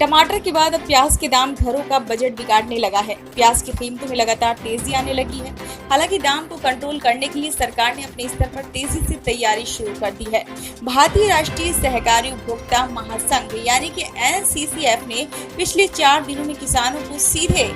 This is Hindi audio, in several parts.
टमाटर के बाद अब प्याज के दाम घरों का बजट बिगाड़ने लगा है। प्याज की कीमतों में लगातार तेजी आने लगी है। हालांकि दाम को कंट्रोल करने के लिए सरकार ने अपने स्तर पर तेजी से तैयारी शुरू कर दी है। भारतीय राष्ट्रीय सहकारी उपभोक्ता महासंघ यानी कि NCCF ने पिछले 4 दिनों में किसानों को सीधे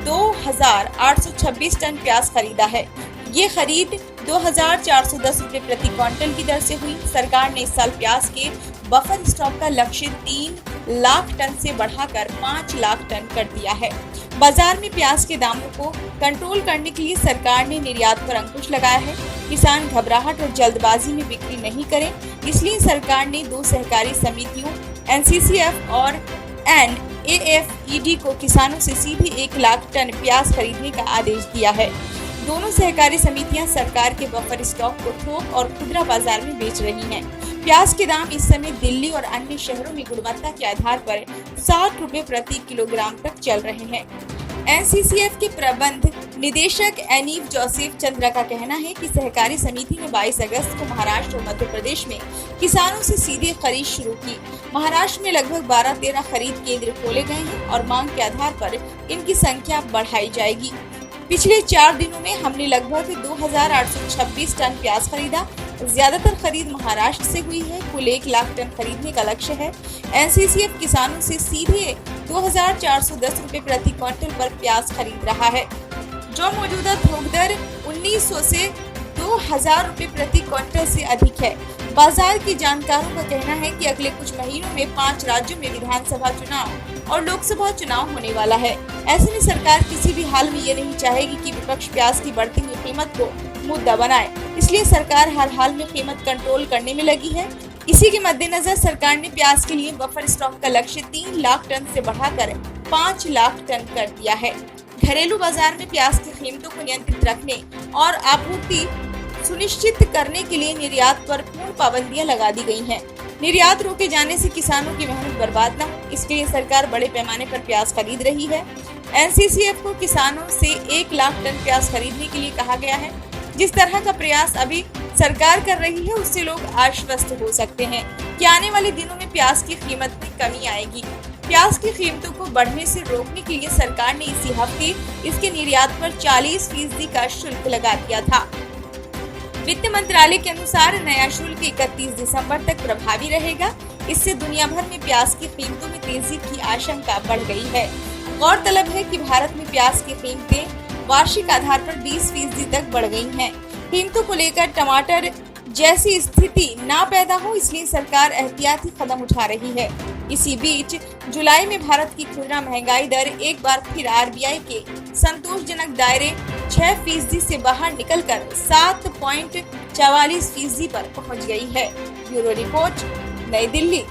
2,826 टन प्याज खरीदा है। ये खरीद 2,410 रुपए प्रति क्विंटल की दर से हुई। सरकार ने इस साल प्याज के बफर स्टॉक का लक्ष्य 3 लाख टन से बढ़ाकर 5 लाख टन कर दिया है। बाजार में प्याज के दामों को कंट्रोल करने के लिए सरकार ने निर्यात पर अंकुश लगाया है। किसान घबराहट और जल्दबाजी में बिक्री नहीं करें, इसलिए सरकार ने 2 सहकारी समितियों NCCF और NAFED को किसानों से सीधे 1 लाख टन प्याज खरीदने का आदेश दिया है। दोनों सहकारी समितियां सरकार के बफर स्टॉक को थोक और खुदरा बाजार में बेच रही हैं। प्याज के दाम इस समय दिल्ली और अन्य शहरों में गुणवत्ता के आधार पर 60 रुपए प्रति किलोग्राम तक चल रहे हैं। NCCF के प्रबंध निदेशक एनीव जोसेफ चंद्रा का कहना है कि सहकारी समिति ने 22 अगस्त को महाराष्ट्र और मध्य प्रदेश में किसानों से सीधे खरीद शुरू की। महाराष्ट्र में लगभग 12-13 खरीद केंद्र खोले गए हैं और मांग के आधार पर इनकी संख्या बढ़ाई जाएगी। पिछले 4 दिनों में हमने लगभग 2,826 टन प्याज खरीदा। ज्यादातर खरीद महाराष्ट्र से हुई है। कुल 1 लाख टन खरीदने का लक्ष्य है। NCCF किसानों से सीधे 2,410 रुपए प्रति क्विंटल पर प्याज खरीद रहा है, जो मौजूदा थोक दर 1,900 से 2,000 रुपए प्रति क्विंटल से अधिक है। बाजार के जानकारों का कहना है कि अगले कुछ महीनों में 5 राज्यों में विधानसभा चुनाव और लोकसभा चुनाव होने वाला है। ऐसे में सरकार किसी भी हाल में ये नहीं चाहेगी कि विपक्ष प्याज की बढ़ती हुई कीमत को मुद्दा बनाए, इसलिए सरकार हर हाल में कीमत कंट्रोल करने में लगी है। इसी के मद्देनजर सरकार ने प्याज के लिए बफर स्टॉक का लक्ष्य 3 लाख टन से बढ़ाकर 5 लाख टन कर दिया है। घरेलू बाजार में प्याज की कीमतों को नियंत्रित रखने और आपूर्ति सुनिश्चित करने के लिए निर्यात पर पूर्ण पाबंदियां लगा दी गई हैं। निर्यात रोके जाने से किसानों की मेहनत बर्बाद न हो, इसके लिए सरकार बड़े पैमाने पर प्याज खरीद रही है। NCCF को किसानों से 1 लाख टन प्याज खरीदने के लिए कहा गया है। जिस तरह का प्रयास अभी सरकार कर रही है, उससे लोग आश्वस्त हो सकते हैं कि आने वाले दिनों में प्याज की कीमत में कमी आएगी। प्याज की कीमतों को बढ़ने से रोकने के लिए सरकार ने इसी हफ्ते इसके निर्यात पर 40% का शुल्क लगा दिया था। वित्त मंत्रालय के अनुसार नया शुल्क 31 दिसंबर तक प्रभावी रहेगा। इससे दुनिया भर में प्याज की कीमतों में तेजी की आशंका बढ़ गई है। गौरतलब है कि भारत में प्याज की कीमतें वार्षिक आधार पर 20% तक बढ़ गई हैं। कीमतों को लेकर टमाटर जैसी स्थिति ना पैदा हो, इसलिए सरकार एहतियाती कदम उठा रही है। इसी बीच जुलाई में भारत की खुदरा महंगाई दर एक बार फिर RBI के संतोषजनक दायरे 6% से बाहर निकलकर 7.44% पर पहुंच गई है। ब्यूरो रिपोर्ट, नई दिल्ली।